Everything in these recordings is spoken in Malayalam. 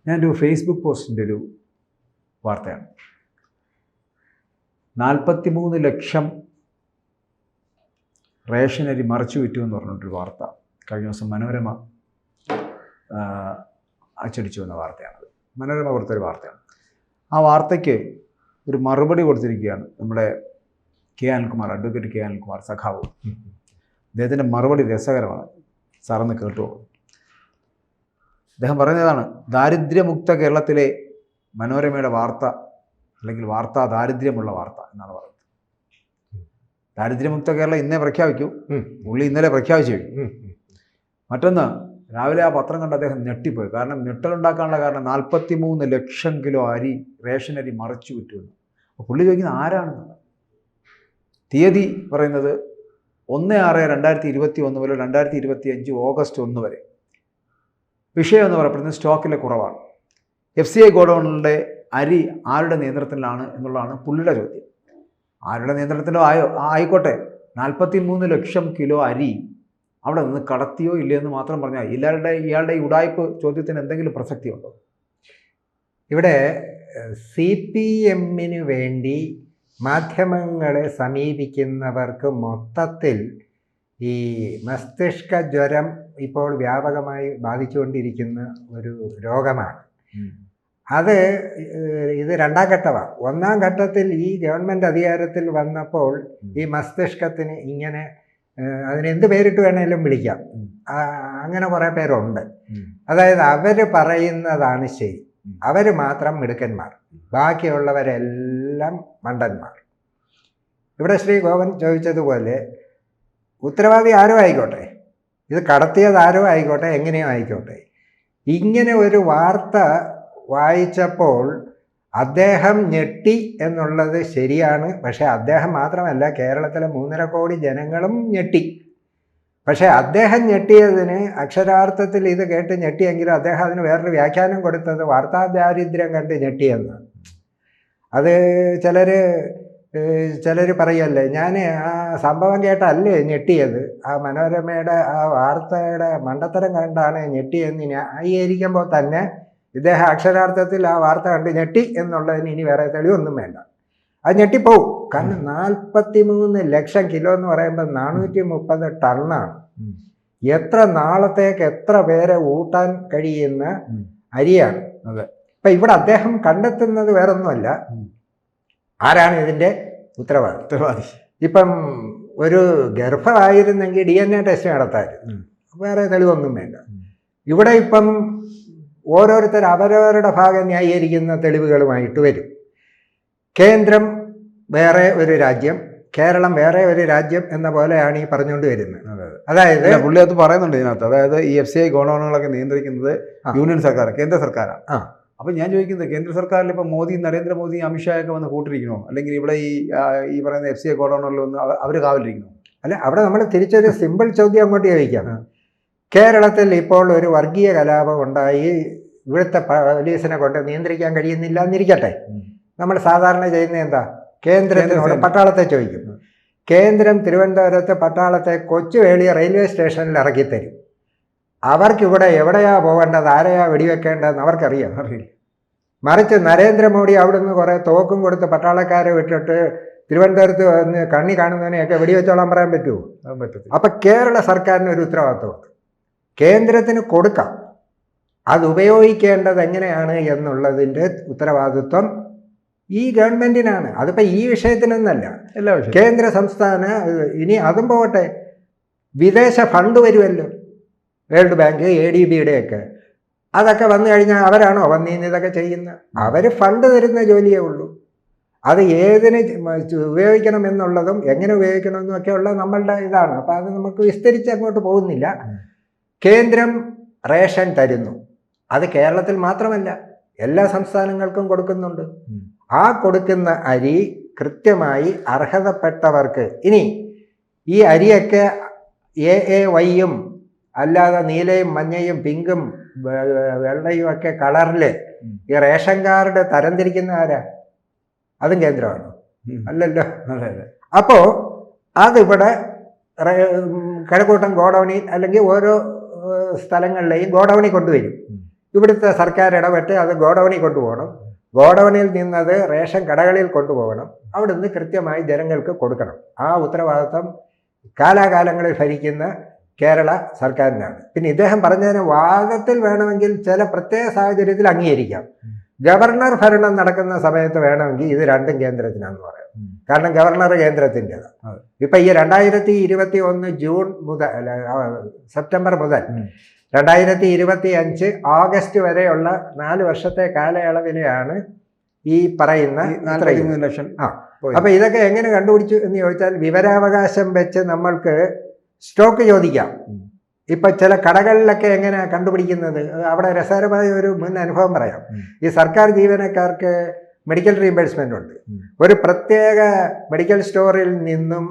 ഞാനൊരു ഫേസ്ബുക്ക് പോസ്റ്റിൻ്റെ ഒരു വാർത്തയാണ്. 43 ലക്ഷം റേഷനരി മറച്ചു വിറ്റു എന്ന് പറഞ്ഞിട്ടൊരു വാർത്ത കഴിഞ്ഞ ദിവസം മനോരമ അച്ചടിച്ചു വന്ന വാർത്തയാണത്. മനോരമ കൊടുത്തൊരു വാർത്തയാണ്. ആ വാർത്തയ്ക്ക് ഒരു മറുപടി കൊടുത്തിരിക്കുകയാണ് നമ്മുടെ അഡ്വക്കേറ്റ് കെ അനിൽകുമാർ സഖാവ്. അദ്ദേഹത്തിൻ്റെ മറുപടി രസകരമാണ്, സാറൊന്ന് കേട്ടു. അദ്ദേഹം പറയുന്നതാണ്, ദാരിദ്ര്യമുക്ത കേരളത്തിലെ മനോരമയുടെ വാർത്ത അല്ലെങ്കിൽ വാർത്താ ദാരിദ്ര്യമുള്ള വാർത്ത എന്നാണ് പറയുന്നത്. ദാരിദ്ര്യമുക്ത കേരളം ഇന്നേ പ്രഖ്യാപിക്കൂ, പുള്ളി ഇന്നലെ പ്രഖ്യാപിച്ചു കഴിഞ്ഞു. മറ്റൊന്ന്, രാവിലെ ആ പത്രം കണ്ട് അദ്ദേഹം ഞെട്ടിപ്പോയി. കാരണം ഞെട്ടലുണ്ടാക്കാനുള്ള കാരണം 43 ലക്ഷം കിലോ റേഷനരി മറച്ചു വിറ്റുവെന്ന്. അപ്പോൾ പുള്ളി ചോദിക്കുന്നത് ആരാണെന്നാണ്. തീയതി പറയുന്നത് 1/6/2021 മുതൽ 2025 ഓഗസ്റ്റ് 1 വരെ. വിഷയം എന്ന് പറയപ്പെടുന്നത് സ്റ്റോക്കിലെ കുറവാണ്. FCI ഗോഡൗണുകളുടെ അരി ആരുടെ നിയന്ത്രണത്തിലാണ് എന്നുള്ളതാണ് പുള്ളിയുടെ ചോദ്യം. ആരുടെ നിയന്ത്രണത്തിലോ ആയിക്കോട്ടെ, 43 ലക്ഷം കിലോ അരി അവിടെ നിന്ന് കടത്തിയോ ഇല്ലയെന്ന് മാത്രം പറഞ്ഞാൽ ഇയാളുടെ ഈ ഉടായ്പ് ചോദ്യത്തിന് എന്തെങ്കിലും പ്രസക്തിയുണ്ടോ? ഇവിടെ CPM വേണ്ടി മാധ്യമങ്ങളെ സമീപിക്കുന്നവർക്ക് മൊത്തത്തിൽ ഈ മസ്തിഷ്ക ജ്വരം ഇപ്പോൾ വ്യാപകമായി ബാധിച്ചുകൊണ്ടിരിക്കുന്ന ഒരു രോഗമാണ്. ഇത് രണ്ടാം ഘട്ടമാണ്. ഒന്നാം ഘട്ടത്തിൽ ഈ ഗവൺമെൻറ് അധികാരത്തിൽ വന്നപ്പോൾ ഈ മസ്തിഷ്കത്തിന് ഇങ്ങനെ അതിനെന്ത് പേരിട്ട് വേണമെങ്കിലും വിളിക്കാം, അങ്ങനെ കുറേ പേരുണ്ട്. അതായത് അവർ പറയുന്നതാണ് ശരി, അവർ മാത്രം മിടുക്കന്മാർ, ബാക്കിയുള്ളവരെല്ലാം മണ്ടന്മാർ. ഇവിടെ ശ്രീ ഗോവൻ ചോദിച്ചതുപോലെ ഉത്തരവാദി ആരോ ആയിക്കോട്ടെ, ഇത് കടത്തിയത് ആരോ ആയിക്കോട്ടെ, എങ്ങനെയോ ആയിക്കോട്ടെ, ഇങ്ങനെ ഒരു വാർത്ത വായിച്ചപ്പോൾ അദ്ദേഹം ഞെട്ടി എന്നുള്ളത് ശരിയാണ്. പക്ഷേ അദ്ദേഹം മാത്രമല്ല, കേരളത്തിലെ 3.5 കോടി ജനങ്ങളും ഞെട്ടി. പക്ഷേ അദ്ദേഹം ഞെട്ടിയതിന് അക്ഷരാർത്ഥത്തിൽ ഇത് കേട്ട് ഞെട്ടിയെങ്കിലും അദ്ദേഹം അതിന് വേറൊരു വ്യാഖ്യാനം കൊടുത്തത് വാർത്താ ദാരിദ്ര്യം കണ്ട് ഞെട്ടിയെന്നാണ്. അത് ചിലർ പറയല്ലേ, ഞാൻ ആ സംഭവം കേട്ടല്ലേ ഞെട്ടിയത്, ആ മനോരമയുടെ ആ വാർത്തയുടെ മണ്ടത്തരം കണ്ടാണ് ഞെട്ടിയെന്ന് ന്യായീകരിക്കുമ്പോൾ തന്നെ ഇദ്ദേഹം അക്ഷരാർത്ഥത്തിൽ ആ വാർത്ത കണ്ട് ഞെട്ടി എന്നുള്ളതിന് ഇനി വേറെ തെളിവൊന്നും വേണ്ട, അത് ഞെട്ടിപ്പോവും. കാരണം 43 ലക്ഷം കിലോ എന്ന് പറയുമ്പോൾ 430 ടണ്ണാണ്. എത്ര നാളത്തേക്ക് എത്ര പേരെ ഊട്ടാൻ കഴിയുന്ന അരിയാണ്. ഇപ്പം ഇവിടെ അദ്ദേഹം കണ്ടെത്തുന്നത് വേറൊന്നുമല്ല, ആരാണ് ഇതിൻ്റെ ഉത്തരവാദി. ഇപ്പം ഒരു ഗർഭമായിരുന്നെങ്കിൽ DNA ടെസ്റ്റ് നടത്താമായിരുന്നു, വേറെ തെളിവൊന്നും വേണ്ട. ഇവിടെ ഇപ്പം ഓരോരുത്തർ അവരവരുടെ ഭാഗം ന്യായീകരിക്കുന്ന തെളിവുകളുമായിട്ട് വരും. കേന്ദ്രം വേറെ ഒരു രാജ്യം, കേരളം വേറെ ഒരു രാജ്യം എന്ന പോലെയാണ് ഈ പറഞ്ഞുകൊണ്ട് വരുന്നത്. അതായത് പുള്ളി അത് പറയുന്നുണ്ട് ഇതിനകത്ത്. അതായത് ഈ FCI ഗോഡൗണുകളൊക്കെ നിയന്ത്രിക്കുന്നത് യൂണിയൻ സർക്കാർ, കേന്ദ്ര സർക്കാരാണ്. അപ്പം ഞാൻ ചോദിക്കുന്നത്, കേന്ദ്ര സർക്കാരിൽ ഇപ്പം നരേന്ദ്രമോദി അമിത്ഷായൊക്കെ വന്ന് കൂട്ടിരിക്കണോ, അല്ലെങ്കിൽ ഇവിടെ ഈ പറയുന്ന FCI ഗോഡൗണുകളിൽ വന്ന് അവർ കാവലിരിക്കണോ? അല്ല, അവിടെ നമ്മൾ തിരിച്ചൊരു സിമ്പിൾ ചോദ്യം അങ്ങോട്ട് ചോദിക്കാം. കേരളത്തിൽ ഇപ്പോൾ ഒരു വർഗീയ കലാപം ഉണ്ടായി, ഇവിടുത്തെ പോലീസിനെ കൊണ്ട് നിയന്ത്രിക്കാൻ കഴിയുന്നില്ല എന്നിരിക്കട്ടെ. നമ്മൾ സാധാരണ ചെയ്യുന്നത് എന്താ, കേന്ദ്രത്തിനോട് പട്ടാളത്തെ ചോദിക്കും. കേന്ദ്രം തിരുവനന്തപുരത്ത് പട്ടാളത്തെ കൊച്ചുവേളി റെയിൽവേ സ്റ്റേഷനിൽ ഇറക്കിത്തരും. അവർക്കിവിടെ എവിടെയാ പോകേണ്ടത്, ആരെയാ വെടിവെക്കേണ്ടതെന്ന് അവർക്കറിയാം, അറിയില്ല. മറിച്ച് നരേന്ദ്രമോദി അവിടുന്ന് കുറേ തോക്കും കൊടുത്ത് പട്ടാളക്കാരെ വിട്ടിട്ട് തിരുവനന്തപുരത്ത് വന്ന് കണ്ണി കാണുന്നതിനെയൊക്കെ വെടിവെച്ചോളാൻ പറയാൻ പറ്റുമോ? അപ്പം കേരള സർക്കാരിന് ഒരു ഉത്തരവാദിത്വമുണ്ട്. കേന്ദ്രത്തിന് കൊടുക്കാം, അത് ഉപയോഗിക്കേണ്ടത് എങ്ങനെയാണ് എന്നുള്ളതിൻ്റെ ഉത്തരവാദിത്വം ഈ ഗവൺമെൻറ്റിനാണ്. അതിപ്പോൾ ഈ വിഷയത്തിനൊന്നല്ല, എല്ലാ വിഷയം കേന്ദ്ര സംസ്ഥാന. ഇനി അതും പോകട്ടെ, വിദേശ ഫണ്ട് വരുമല്ലോ, വേൾഡ് ബാങ്ക്, ADBയുടെയൊക്കെ. അതൊക്കെ വന്നു കഴിഞ്ഞാൽ അവരാണോ വന്നിന്ന് ഇതൊക്കെ ചെയ്യുന്നത്? അവർ ഫണ്ട് തരുന്ന ജോലിയേ ഉള്ളൂ. അത് ഏതിന് ഉപയോഗിക്കണം എന്നുള്ളതും എങ്ങനെ ഉപയോഗിക്കണമെന്നും ഒക്കെ ഉള്ള നമ്മളുടെ ഇതാണ്. അപ്പോൾ അത് നമുക്ക് വിസ്തരിച്ച് അങ്ങോട്ട് പോകുന്നില്ല. കേന്ദ്രം റേഷൻ തരുന്നു, അത് കേരളത്തിൽ മാത്രമല്ല എല്ലാ സംസ്ഥാനങ്ങൾക്കും കൊടുക്കുന്നുണ്ട്. ആ കൊടുക്കുന്ന അരി കൃത്യമായി അർഹതപ്പെട്ടവർക്ക്. ഇനി ഈ അരിയൊക്കെ AAYയും അല്ലാതെ നീലയും മഞ്ഞയും പിങ്കും വെള്ളയും ഒക്കെ കളറിൽ ഈ റേഷൻ കാർഡ് തരംതിരിക്കുന്ന ആരാ? അതും കേന്ദ്രമാണോ? അല്ലല്ലോ. അപ്പോൾ അതിവിടെ കിഴക്കൂട്ടം ഗോഡൗണിൽ അല്ലെങ്കിൽ ഓരോ സ്ഥലങ്ങളിലെയും ഗോഡൗണിൽ കൊണ്ടുവരും. ഇവിടുത്തെ സർക്കാർ ഇടപെട്ട് അത് ഗോഡൌണിൽ കൊണ്ടുപോകണം. ഗോഡൌണിൽ നിന്നത് റേഷൻ കടകളിൽ കൊണ്ടുപോകണം. അവിടുന്ന് കൃത്യമായി ജനങ്ങൾക്ക് കൊടുക്കണം. ആ ഉത്തരവാദിത്വം കാലാകാലങ്ങളിൽ ഭരിക്കുന്ന കേരള സർക്കാരിനാണ്. പിന്നെ ഇദ്ദേഹം പറഞ്ഞതിന് വാദത്തിൽ വേണമെങ്കിൽ ചില പ്രത്യേക സാഹചര്യത്തിൽ അംഗീകരിക്കാം. ഗവർണർ ഭരണം നടക്കുന്ന സമയത്ത് വേണമെങ്കിൽ ഇത് രണ്ടും കേന്ദ്രത്തിനാണെന്ന് പറയാം. കാരണം ഗവർണർ കേന്ദ്രത്തിൻ്റെതാണ്. ഇപ്പം ഈ 2021 ജൂൺ മുതൽ സെപ്റ്റംബർ മുതൽ 2025 ഓഗസ്റ്റ് വരെയുള്ള 4 വർഷത്തെ കാലയളവിലെയാണ് ഈ പറയുന്ന 43 ലക്ഷം. അപ്പൊ ഇതൊക്കെ എങ്ങനെ കണ്ടുപിടിച്ചു എന്ന് ചോദിച്ചാൽ വിവരാവകാശം വെച്ച് നമ്മൾക്ക് സ്റ്റോക്ക് ചോദിക്കാം. ഇപ്പൊ ചില കടകളിലൊക്കെ എങ്ങനെയാ കണ്ടുപിടിക്കുന്നത്? അവിടെ രസകരമായ ഒരു മുൻ അനുഭവം പറയാം. ഈ സർക്കാർ ജീവനക്കാർക്ക് മെഡിക്കൽ റീഇംബേഴ്സ്മെന്റ് ഉണ്ട്. ഒരു പ്രത്യേക മെഡിക്കൽ സ്റ്റോറിൽ നിന്നും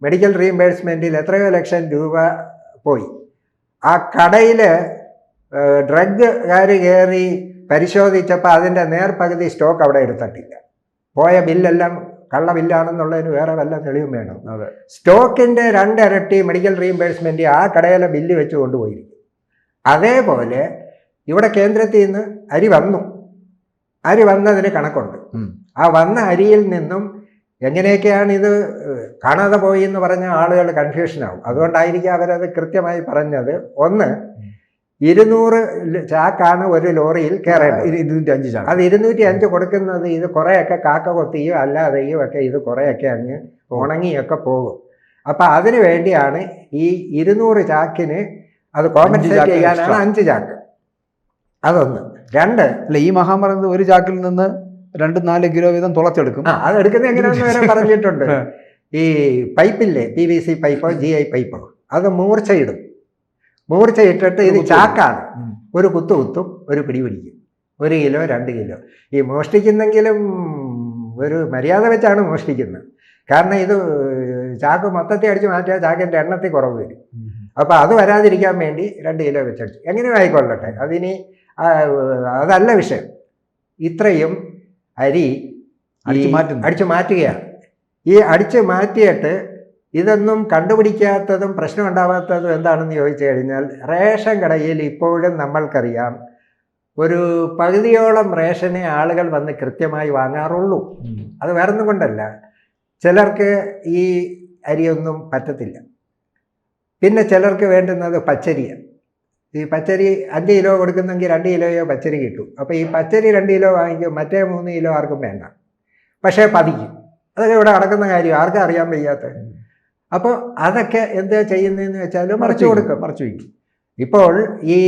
മെഡിക്കൽ റീഇംബേഴ്സ്മെന്റിൽ എത്രയോ ലക്ഷം രൂപ പോയി. ആ കടയിൽ ഡ്രഗ്ഗുകാർ കയറി പരിശോധിച്ചപ്പോൾ അതിൻ്റെ നേർപകുതി സ്റ്റോക്ക് അവിടെ എടുത്തിട്ടില്ല. പോയ ബില്ലെല്ലാം കള്ള ബില്ലാണെന്നുള്ളതിന് വേറെ വല്ല തെളിവും വേണം. സ്റ്റോക്കിൻ്റെ 2 ഇരട്ടി മെഡിക്കൽ റീഇംബേഴ്സ്മെൻറ്റ് ആ കടയിലെ ബില്ല് വെച്ച് കൊണ്ടുപോയിരിക്കും. അതേപോലെ ഇവിടെ കേന്ദ്രത്തിൽ നിന്ന് അരി വന്നതിന് കണക്കുണ്ട്. ആ വന്ന അരിയിൽ നിന്നും എങ്ങനെയൊക്കെയാണ് ഇത് കാണാതെ പോയി എന്ന് പറഞ്ഞ ആളുകൾ കൺഫ്യൂഷനാവും. അതുകൊണ്ടായിരിക്കും അവരത് കൃത്യമായി പറഞ്ഞത്. ഒന്ന്, 200 ചാക്കാണ് ഒരു ലോറിയിൽ കയറേണ്ടത്. 205 ചാക്ക്. അത് 205 കൊടുക്കുന്നത് ഇത് കുറേയൊക്കെ കാക്ക കൊത്തിയോ അല്ലാതെയോ ഒക്കെ ഇത് കുറേയൊക്കെ അങ്ങ് ഉണങ്ങിയൊക്കെ പോകും. അപ്പം അതിനു വേണ്ടിയാണ് ഈ 200 ചാക്കിന് അത് കോമ്പൻസേറ്റ് ചെയ്യാനാണ് 5 ചാക്ക്. അതൊന്ന്. 2, അല്ല ഈ മഹാൻ പറയുന്നത് ഒരു ചാക്കിൽ നിന്ന് 2-4 കിലോ വീതം തുളച്ചെടുക്കും. അത് എടുക്കുന്നത് എങ്ങനെയാണെന്ന് വരെ പറഞ്ഞിട്ടുണ്ട്. ഈ പൈപ്പില്ലേ, PVC പൈപ്പോ GI പൈപ്പോ, അത് മൂർച്ചയിട്ടിട്ട് ഇത് ചാക്കാണ്. ഒരു കുത്തും ഒരു പിടിപിടിക്കും. 1 കിലോ 2 കിലോ. ഈ മോഷ്ടിക്കുന്നെങ്കിലും ഒരു മര്യാദ വെച്ചാണ് മോഷ്ടിക്കുന്നത്. കാരണം ഇത് ചാക്ക് മൊത്തത്തിൽ അടിച്ച് മാറ്റിയാൽ ചാക്കിൻ്റെ എണ്ണത്തിൽ കുറവ് വരും. അപ്പോൾ അത് വരാതിരിക്കാൻ വേണ്ടി 2 കിലോ വെച്ചടിച്ചു. എങ്ങനെയും ആയിക്കൊള്ളട്ടെ, അതിനി അതല്ല വിഷയം. ഇത്രയും അരി അടിച്ചു മാറ്റുകയാണ്. ഈ അടിച്ചു മാറ്റിയിട്ട് ഇതൊന്നും കണ്ടുപിടിക്കാത്തതും പ്രശ്നം ഉണ്ടാവാത്തതും എന്താണെന്ന് ചോദിച്ചു കഴിഞ്ഞാൽ, റേഷൻ കടയിൽ ഇപ്പോഴും നമ്മൾക്കറിയാം ഒരു പകുതിയോളം റേഷനെ ആളുകൾ വന്ന് കൃത്യമായി വാങ്ങാറുള്ളൂ. അത് വേറൊന്നും കൊണ്ടല്ല, ചിലർക്ക് ഈ അരിയൊന്നും പറ്റത്തില്ല. പിന്നെ ചിലർക്ക് വേണ്ടുന്നത് പച്ചരിയാണ്. ഈ പച്ചരി 5 കിലോ കൊടുക്കുന്നെങ്കിൽ 2 കിലോയോ പച്ചരി കിട്ടും. അപ്പോൾ ഈ പച്ചരി 2 കിലോ വാങ്ങിക്കും, മറ്റേ 3 കിലോ ആർക്കും വേണ്ട. പക്ഷേ പതിക്കും. അതൊക്കെ ഇവിടെ നടക്കുന്ന കാര്യം, ആർക്കും അറിയാൻ വയ്യാത്ത. അപ്പോൾ അതൊക്കെ എന്താ ചെയ്യുന്നതെന്ന് വെച്ചാൽ മറിച്ച് വയ്ക്കും. ഇപ്പോൾ ഈ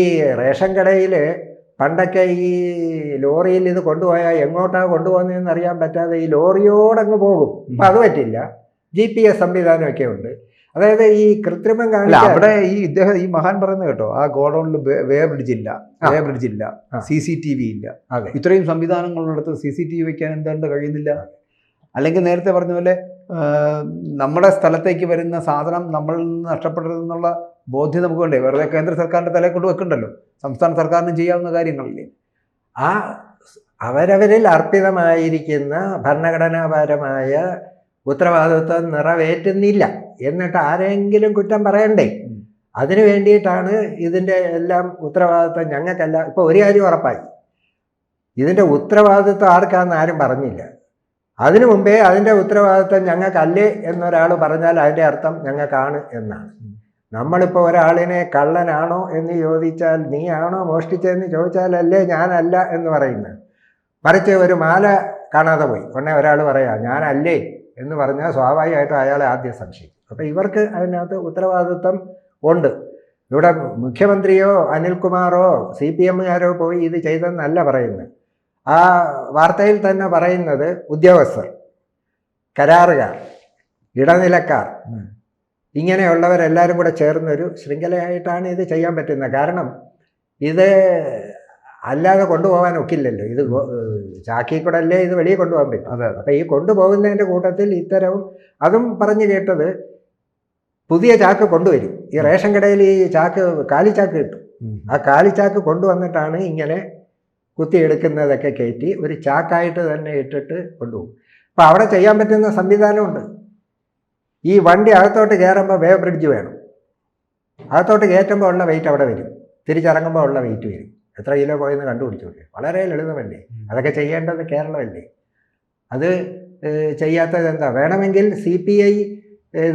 റേഷൻ കടയിൽ പണ്ടൊക്കെ ഈ ലോറിയിൽ ഇത് കൊണ്ടുപോയാൽ എങ്ങോട്ടാണ് കൊണ്ടുപോകുന്നതെന്ന് അറിയാൻ പറ്റാതെ ഈ ലോറിയോടങ്ങ് പോകും. അപ്പം അത് പറ്റില്ല. GPS സംവിധാനമൊക്കെ ഉണ്ട്. അതായത് ഈ കൃത്രിമം കാണില്ല. അവിടെ ഈ മഹാൻ പറയുന്നത് കേട്ടോ, ആ ഗോഡൌണിൽ വേ ബ്രിഡ്ജില്ല, CCTV ഇല്ല. ഇത്രയും സംവിധാനങ്ങളുള്ളിടത്ത് CCTV വയ്ക്കാൻ എന്തുകൊണ്ട് കഴിയുന്നില്ല? അല്ലെങ്കിൽ നേരത്തെ പറഞ്ഞ പോലെ നമ്മുടെ സ്ഥലത്തേക്ക് വരുന്ന സാധനം നമ്മളിൽ നിന്ന് നഷ്ടപ്പെടരുതെന്നുള്ള ബോധ്യം നമുക്ക് വേണ്ടേ? വെറുതെ കേന്ദ്ര സർക്കാരിൻ്റെ തലയെ കൊണ്ട് വെക്കണ്ടല്ലോ. സംസ്ഥാന സർക്കാരിനും ചെയ്യാവുന്ന കാര്യങ്ങളില്ലേ? ആ അവരവരിൽ അർപ്പിതമായിരിക്കുന്ന ഭരണഘടനാപരമായ ഉത്തരവാദിത്വം നിറവേറ്റുന്നില്ല എന്നിട്ട് ആരെങ്കിലും കുറ്റം പറയണ്ടേ? അതിനു വേണ്ടിയിട്ടാണ് ഇതിൻ്റെ എല്ലാം ഉത്തരവാദിത്വം ഞങ്ങൾക്കല്ല. ഇപ്പോൾ ഒരു കാര്യം ഉറപ്പായി, ഇതിൻ്റെ ഉത്തരവാദിത്വം ആർക്കാന്ന് ആരും പറഞ്ഞില്ല. അതിനു മുമ്പേ അതിൻ്റെ ഉത്തരവാദിത്വം ഞങ്ങൾക്കല്ലേ എന്നൊരാൾ പറഞ്ഞാൽ അതിൻ്റെ അർത്ഥം ഞങ്ങൾക്കാണ് എന്നാണ്. നമ്മളിപ്പോൾ ഒരാളിനെ കള്ളനാണോ എന്ന് ചോദിച്ചാൽ, നീ ആണോ മോഷ്ടിച്ചതെന്ന് ചോദിച്ചാലല്ലേ ഞാനല്ല എന്ന് പറയുന്നത്. മറിച്ച് ഒരു മാല കാണാതെ പോയി ഉടനെ ഒരാൾ പറയാം ഞാനല്ലേ എന്ന് പറഞ്ഞാൽ സ്വാഭാവികമായിട്ടും അയാളെ ആദ്യം സംശയിക്കും. അപ്പോൾ ഇവർക്ക് അതിനകത്ത് ഉത്തരവാദിത്വം ഉണ്ട്. ഇവിടെ മുഖ്യമന്ത്രിയോ അനിൽകുമാറോ CPMകാരോ പോയി ഇത് ചെയ്തെന്നല്ല പറയുന്നത്. ആ വാർത്തയിൽ തന്നെ പറയുന്നത് ഉദ്യോഗസ്ഥർ, കരാറുകാർ, ഇടനിലക്കാർ, ഇങ്ങനെയുള്ളവരെല്ലാവരും കൂടെ ചേർന്നൊരു ശൃംഖലയായിട്ടാണ് ഇത് ചെയ്യാൻ പറ്റുന്നത്. കാരണം ഇത് അല്ലാതെ കൊണ്ടുപോകാൻ ഒക്കില്ലല്ലോ. ഇത് ചാക്കി കൂടെ അല്ലേ ഇത് വെളിയിൽ കൊണ്ടുപോകാൻ പറ്റും. അപ്പം ഈ കൊണ്ടുപോകുന്നതിൻ്റെ കൂട്ടത്തിൽ ഇത്തരവും അതും പറഞ്ഞു കേട്ടത്, പുതിയ ചാക്ക് കൊണ്ടുവരും. ഈ റേഷൻ കടയിൽ ഈ ചാക്ക് കാലിച്ചാക്ക് കിട്ടും. ആ കാലിച്ചാക്ക് കൊണ്ടുവന്നിട്ടാണ് ഇങ്ങനെ കുത്തിയെടുക്കുന്നതൊക്കെ കയറ്റി ഒരു ചാക്കായിട്ട് തന്നെ ഇട്ടിട്ട് കൊണ്ടുപോകും. അപ്പം അവിടെ ചെയ്യാൻ പറ്റുന്ന സംവിധാനമുണ്ട്. ഈ വണ്ടി അകത്തോട്ട് കയറുമ്പോൾ വേ ബ്രിഡ്ജ് വേണം. അകത്തോട്ട് കയറ്റുമ്പോൾ ഉള്ള വെയിറ്റ് അവിടെ വരും, തിരിച്ചിറങ്ങുമ്പോൾ ഉള്ള വെയിറ്റ് വരും. എത്ര കിലോ പോയെന്ന് കണ്ടുപിടിച്ചോട്ടെ. വളരെ ലളിതമല്ലേ? അതൊക്കെ ചെയ്യേണ്ടത് കേരളമല്ലേ? അത് ചെയ്യാത്തത് എന്താ? വേണമെങ്കിൽ CPI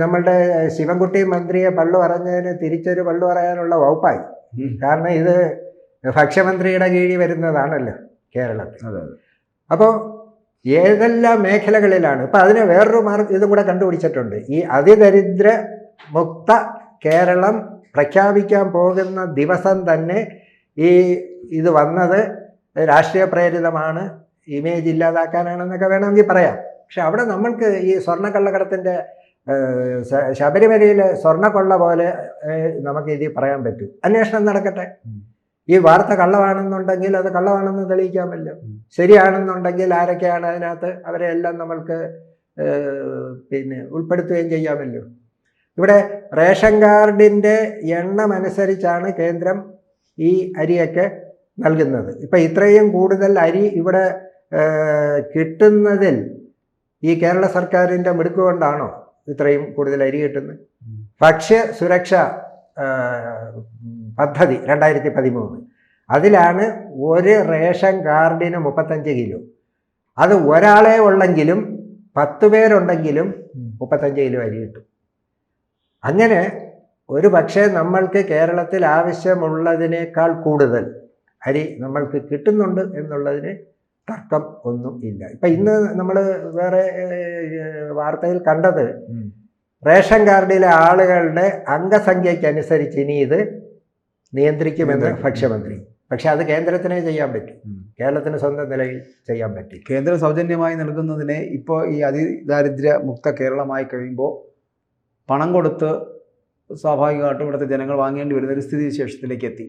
നമ്മളുടെ ശിവൻകുട്ടി മന്ത്രിയെ പള്ളു പറഞ്ഞതിന് തിരിച്ചൊരു പള്ളു പറയാനുള്ള വകുപ്പായി. കാരണം ഇത് ഭക്ഷ്യമന്ത്രിയുടെ കീഴിൽ വരുന്നതാണല്ലോ കേരളത്തിൽ. അപ്പോൾ ഏതെല്ലാം മേഖലകളിലാണ് ഇപ്പം അതിന് വേറൊരു ഇതും കൂടെ കണ്ടുപിടിച്ചിട്ടുണ്ട്. ഈ അതിദരിദ്ര മുക്ത കേരളം പ്രഖ്യാപിക്കാൻ പോകുന്ന ദിവസം തന്നെ ഇത് വന്നത് രാഷ്ട്രീയ പ്രേരിതമാണ്, ഇമേജ് ഇല്ലാതാക്കാനാണെന്നൊക്കെ വേണമെങ്കിൽ പറയാം. പക്ഷെ അവിടെ നമ്മൾക്ക് ഈ സ്വർണ്ണക്കള്ളക്കടത്തിൻ്റെ ശബരിമലയിലെ സ്വർണ്ണക്കൊള്ള പോലെ നമുക്ക് ഇത് പറയാൻ പറ്റും. അന്വേഷണം നടക്കട്ടെ. ഈ വാർത്ത കള്ളമാണെന്നുണ്ടെങ്കിൽ അത് കള്ളമാണെന്ന് തെളിയിക്കാമല്ലോ. ശരിയാണെന്നുണ്ടെങ്കിൽ ആരൊക്കെയാണ് അതിനകത്ത് അവരെ എല്ലാം നമ്മൾക്ക് ഉൾപ്പെടുത്തുകയും ചെയ്യാമല്ലോ. ഇവിടെ റേഷൻ കാർഡിൻ്റെ എണ്ണം അനുസരിച്ചാണ് കേന്ദ്രം ഈ അരിയൊക്കെ നൽകുന്നത്. ഇപ്പം ഇത്രയും കൂടുതൽ അരി ഇവിടെ കിട്ടുന്നതിൽ ഈ കേരള സർക്കാരിൻ്റെ മിടുക്ക് കൊണ്ടാണോ ഇത്രയും കൂടുതൽ അരി കിട്ടുന്നത്? ഭക്ഷ്യ സുരക്ഷ പദ്ധതി 2013 അതിലാണ് ഒരു റേഷൻ കാർഡിന് 35 കിലോ. അത് ഒരാളെ ഉള്ളെങ്കിലും 10 പേരുണ്ടെങ്കിലും 35 കിലോ അരി കിട്ടും. അങ്ങനെ ഒരു പക്ഷേ നമ്മൾക്ക് കേരളത്തിൽ ആവശ്യമുള്ളതിനേക്കാൾ കൂടുതൽ അരി നമ്മൾക്ക് കിട്ടുന്നുണ്ട് എന്നുള്ളതിന് തർക്കം ഒന്നും ഇല്ല. ഇപ്പം ഇന്ന് നമ്മൾ വേറെ വാർത്തയിൽ കണ്ടത് റേഷൻ കാർഡിലെ ആളുകളുടെ അംഗസംഖ്യയ്ക്കനുസരിച്ച് ഇനി ഇത് നിയന്ത്രിക്കുമെന്ന് ഭക്ഷ്യമന്ത്രി. പക്ഷെ അത് കേന്ദ്രത്തിനെ ചെയ്യാൻ പറ്റും, കേരളത്തിന് സ്വന്തം നിലയിൽ ചെയ്യാൻ പറ്റും. കേന്ദ്രം സൗജന്യമായി നൽകുന്നതിനെ ഇപ്പോൾ ഈ അതിദാരിദ്ര്യ മുക്ത കേരളമായി കഴിയുമ്പോൾ പണം കൊടുത്ത് സ്വാഭാവികമായിട്ടും ഇവിടുത്തെ ജനങ്ങൾ വാങ്ങേണ്ടി വരുന്ന ഒരു സ്ഥിതിവിശേഷത്തിലേക്ക് എത്തി.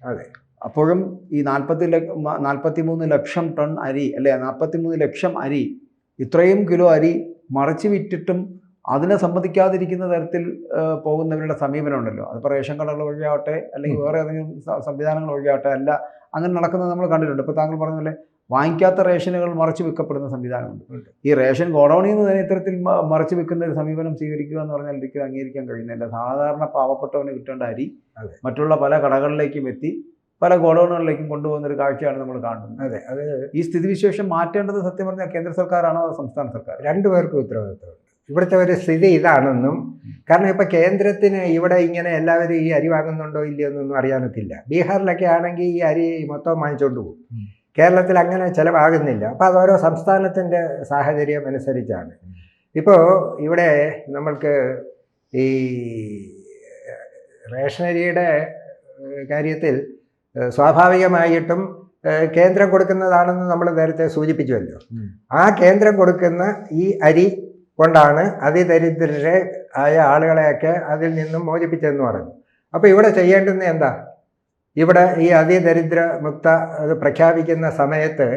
അതെ. അപ്പോഴും ഈ 43 ലക്ഷം ടൺ അരി അല്ലെ 43 ലക്ഷം അരി, ഇത്രയും കിലോ അരി മറിച്ച് വിറ്റിട്ടും അതിനെ സമ്മതിക്കാതിരിക്കുന്ന തരത്തിൽ പോകുന്നവരുടെ സമീപനം ഉണ്ടല്ലോ. അതിപ്പോൾ റേഷൻ കടകൾ വഴിയാവട്ടെ അല്ലെങ്കിൽ വേറെ ഏതെങ്കിലും സംവിധാനങ്ങൾ വഴിയാവട്ടെ, അല്ല അങ്ങനെ നടക്കുന്നത് നമ്മൾ കണ്ടിട്ടുണ്ട്. ഇപ്പോൾ താങ്കൾ പറഞ്ഞ പോലെ വാങ്ങിക്കാത്ത റേഷനുകൾ മറച്ചു വെക്കപ്പെടുന്ന സംവിധാനമുണ്ട്. ഈ റേഷൻ ഗോഡൌണിൽ നിന്ന് തന്നെ ഇത്തരത്തിൽ മറച്ചു വെക്കുന്ന ഒരു സമീപനം സ്വീകരിക്കുക എന്ന് പറഞ്ഞാൽ ഒരിക്കലും അംഗീകരിക്കാൻ കഴിയുന്നില്ല. സാധാരണ പാവപ്പെട്ടവന് കിട്ടേണ്ട അരി മറ്റുള്ള പല കടകളിലേക്കും എത്തി പല ഗോഡൌണുകളിലേക്കും കൊണ്ടുപോകുന്ന ഒരു കാഴ്ചയാണ് നമ്മൾ കാണുന്നത്. അതെ, അത് ഈ സ്ഥിതിവിശേഷം മാറ്റേണ്ടത് സത്യം പറഞ്ഞാൽ കേന്ദ്ര സർക്കാരാണോ അതോ സംസ്ഥാന സർക്കാർ? രണ്ടുപേർക്കും ഉത്തരവാദിത്തമുണ്ട്. ഇവിടുത്തെ ഒരു സ്ഥിതി ഇതാണെന്നും, കാരണം ഇപ്പം കേന്ദ്രത്തിന് ഇവിടെ ഇങ്ങനെ എല്ലാവരും ഈ അരി വാങ്ങുന്നുണ്ടോ ഇല്ലയോ എന്നൊന്നും അറിയാനത്തില്ല. ബീഹാറിലൊക്കെ ആണെങ്കിൽ ഈ അരി മൊത്തം വാങ്ങിച്ചുകൊണ്ട് പോകും. കേരളത്തിൽ അങ്ങനെ ചിലവാകുന്നില്ല. അപ്പോൾ അത് ഓരോ സംസ്ഥാനത്തിൻ്റെ സാഹചര്യം അനുസരിച്ചാണ്. ഇപ്പോൾ ഇവിടെ നമ്മൾക്ക് ഈ റേഷനരിയുടെ കാര്യത്തിൽ സ്വാഭാവികമായിട്ടും കേന്ദ്രം കൊടുക്കുന്നതാണെന്ന് നമ്മൾ നേരത്തെ സൂചിപ്പിച്ചുവല്ലോ. ആ കേന്ദ്രം കൊടുക്കുന്ന ഈ അരി കൊണ്ടാണ് അതിദരിദ്രരെ ആയ ആളുകളെയൊക്കെ അതിൽ നിന്നും മോചിപ്പിച്ചതെന്ന് പറഞ്ഞു. അപ്പോൾ ഇവിടെ ചെയ്യേണ്ടുന്ന എന്താ? ഇവിടെ ഈ അതിദരിദ്ര മുക്ത അത് പ്രഖ്യാപിക്കുന്ന സമയത്ത്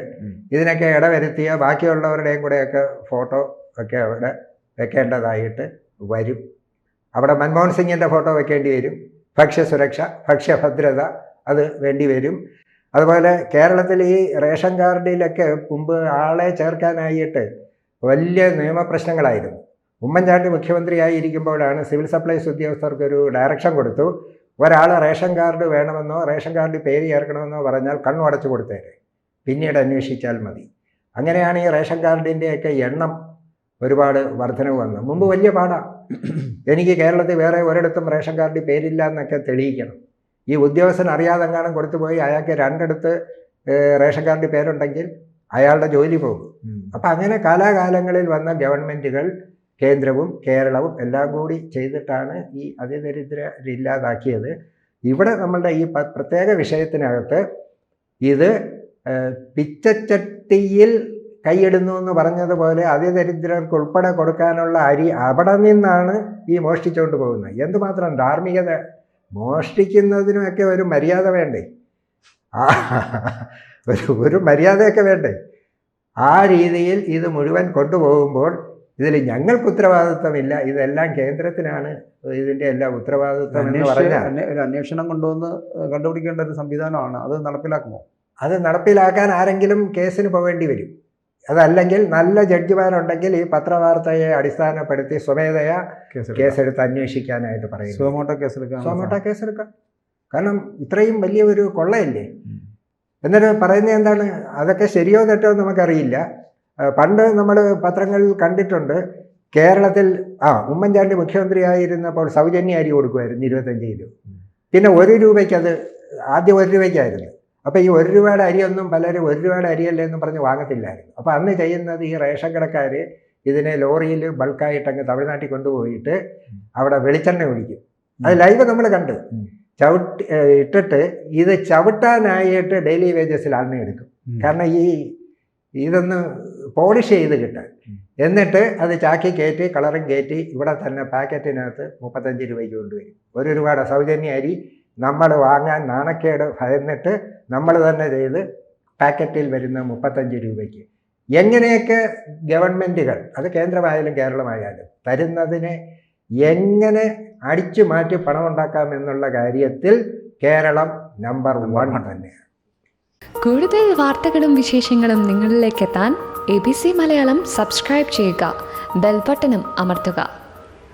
ഇതിനൊക്കെ ഇടവരുത്തിയ ബാക്കിയുള്ളവരുടെയും കൂടെയൊക്കെ ഫോട്ടോ ഒക്കെ അവിടെ വെക്കേണ്ടതായിട്ട് വരും. അവിടെ മൻമോഹൻ സിംഗിൻ്റെ ഫോട്ടോ വെക്കേണ്ടി വരും. ഭക്ഷ്യസുരക്ഷ, ഭക്ഷ്യഭദ്രത അത് വേണ്ടി വരും. അതുപോലെ കേരളത്തിൽ ഈ റേഷൻ കാർഡിലൊക്കെ മുമ്പ് ആളെ ചേർക്കാനായിട്ട് വലിയ നിയമപ്രശ്നങ്ങളായിരുന്നു. ഉമ്മൻചാണ്ടി മുഖ്യമന്ത്രിയായിരിക്കുമ്പോഴാണ് സിവിൽ സപ്ലൈസ് ഉദ്യോഗസ്ഥർക്കൊരു ഡയറക്ഷൻ കൊടുത്തു, ഒരാൾ റേഷൻ കാർഡ് വേണമെന്നോ റേഷൻ കാർഡിൽ പേര് ചേർക്കണമെന്നോ പറഞ്ഞാൽ കണ്ണുടച്ചു കൊടുത്തേരെ, പിന്നീട് അന്വേഷിച്ചാൽ മതി. അങ്ങനെയാണ് ഈ റേഷൻ കാർഡിൻ്റെയൊക്കെ എണ്ണം ഒരുപാട് വർധനവ് വന്നത്. മുമ്പ് വലിയ പാടാണ്. എനിക്ക് കേരളത്തിൽ വേറെ ഒരിടത്തും റേഷൻ കാർഡിൽ പേരില്ല എന്നൊക്കെ തെളിയിക്കണം. ഈ ഉദ്യോഗസ്ഥൻ അറിയാതെങ്ങാനും കൊടുത്തു പോയി അയാൾക്ക് 2 റേഷൻ കാർഡിൽ പേരുണ്ടെങ്കിൽ അയാളുടെ ജോലി പോകും. അപ്പം അങ്ങനെ കാലാകാലങ്ങളിൽ വന്ന ഗവൺമെൻറ്റുകൾ, കേന്ദ്രവും കേരളവും എല്ലാം കൂടി ചെയ്തിട്ടാണ് ഈ അതിദരിദ്രരില്ലാതാക്കിയത്. ഇവിടെ നമ്മളുടെ ഈ പ്രത്യേക വിഷയത്തിനകത്ത് ഇത് പിച്ചച്ചട്ടിയിൽ കൈയിടുന്നു എന്ന് പറഞ്ഞതുപോലെ അതിദരിദ്രർക്ക് ഉൾപ്പെടെ കൊടുക്കാനുള്ള അരി അവിടെ നിന്നാണ് ഈ മോഷ്ടിച്ചുകൊണ്ട് പോകുന്നത്. എന്തുമാത്രം ധാർമ്മികത! മോഷ്ടിക്കുന്നതിനുമൊക്കെ ഒരു മര്യാദ വേണ്ടേ? ഒരു മര്യാദയൊക്കെ വേണ്ടേ? ആ രീതിയിൽ ഇത് മുഴുവൻ കൊണ്ടുപോകുമ്പോൾ ഇതിൽ ഞങ്ങൾക്ക് ഉത്തരവാദിത്വമില്ല, ഇതെല്ലാം കേന്ദ്രത്തിനാണ് ഇതിൻ്റെ എല്ലാ ഉത്തരവാദിത്വം എന്ന് പറഞ്ഞാൽ ഒരു അന്വേഷണം കൊണ്ടുവന്ന് കണ്ടുപിടിക്കേണ്ട ഒരു സംവിധാനമാണ്. അത് നടപ്പിലാക്കുമോ? അത് നടപ്പിലാക്കാൻ ആരെങ്കിലും കേസിന് പോകേണ്ടി വരും. അതല്ലെങ്കിൽ നല്ല ജഡ്ജിമാരുണ്ടെങ്കിൽ ഈ പത്രവാർത്തയെ അടിസ്ഥാനപ്പെടുത്തി സ്വമേധയാ കേസെടുത്ത് അന്വേഷിക്കാനായിട്ട് പറയും. സുമോട്ടോ കേസെടുക്കാം. കാരണം ഇത്രയും വലിയ ഒരു കൊള്ളയല്ലേ. എന്നിട്ട് പറയുന്നത് എന്താണ്, അതൊക്കെ ശരിയോ തെറ്റോ നമുക്കറിയില്ല. പണ്ട് നമ്മൾ പത്രങ്ങളിൽ കണ്ടിട്ടുണ്ട്, കേരളത്തിൽ ഉമ്മൻചാണ്ടി മുഖ്യമന്ത്രിയായിരുന്നപ്പോൾ സൗജന്യ അരി കൊടുക്കുമായിരുന്നു 25 കിലോ. പിന്നെ 1 രൂപയ്ക്ക്, അത് ആദ്യം 1 രൂപയ്ക്കായിരുന്നു. അപ്പോൾ ഈ 1 രൂപയുടെ അരിയൊന്നും പലരും 1 രൂപയുടെ അരിയല്ലേ എന്നും പറഞ്ഞ് വാങ്ങത്തില്ലായിരുന്നു. അപ്പോൾ അന്ന് ചെയ്യുന്നത്, ഈ റേഷൻ കടക്കാർ ഇതിനെ ലോറിയിൽ ബൾക്കായിട്ട് അങ്ങ് തമിഴ്നാട്ടിൽ കൊണ്ടുപോയിട്ട് അവിടെ വെളിച്ചെണ്ണ ഒഴിക്കും. അത് ലൈവ് നമ്മൾ കണ്ട് ഇട്ടിട്ട് ഇത് ചവിട്ടാനായിട്ട് ഡെയിലി വേജസിൽ ആളിനെ എടുക്കും. കാരണം ഇതൊന്ന് പോളിഷ് ചെയ്ത് കിട്ടാൻ. എന്നിട്ട് അത് ചാക്കി കയറ്റി കളറും കയറ്റി ഇവിടെ തന്നെ പാക്കറ്റിനകത്ത് 35 രൂപയ്ക്ക് കൊണ്ടുവരും. 1 രൂപയുടെ സൗജന്യ അരി നമ്മൾ വാങ്ങാൻ നാണക്കേട് ഭയന്നിട്ട് നമ്മൾ തന്നെ ചെയ്ത് പാക്കറ്റിൽ വരുന്ന 35 രൂപയ്ക്ക്. എങ്ങനെയൊക്കെ ഗവൺമെൻറ്റുകൾ, അത് കേന്ദ്രമായാലും കേരളമായാലും, തരുന്നതിനെ എങ്ങനെ അടിച്ചു മാറ്റി പണമുണ്ടാക്കാം എന്നുള്ള കാര്യത്തിൽ കേരളം നമ്പർ 1 തന്നെയാണ്. കൂടുതൽ വാർത്തകളും വിശേഷങ്ങളും നിങ്ങളിലേക്ക് എത്താൻ ABC മലയാളം സബ്സ്ക്രൈബ് ചെയ്യുക, ബെൽ ബട്ടണും അമർത്തുക.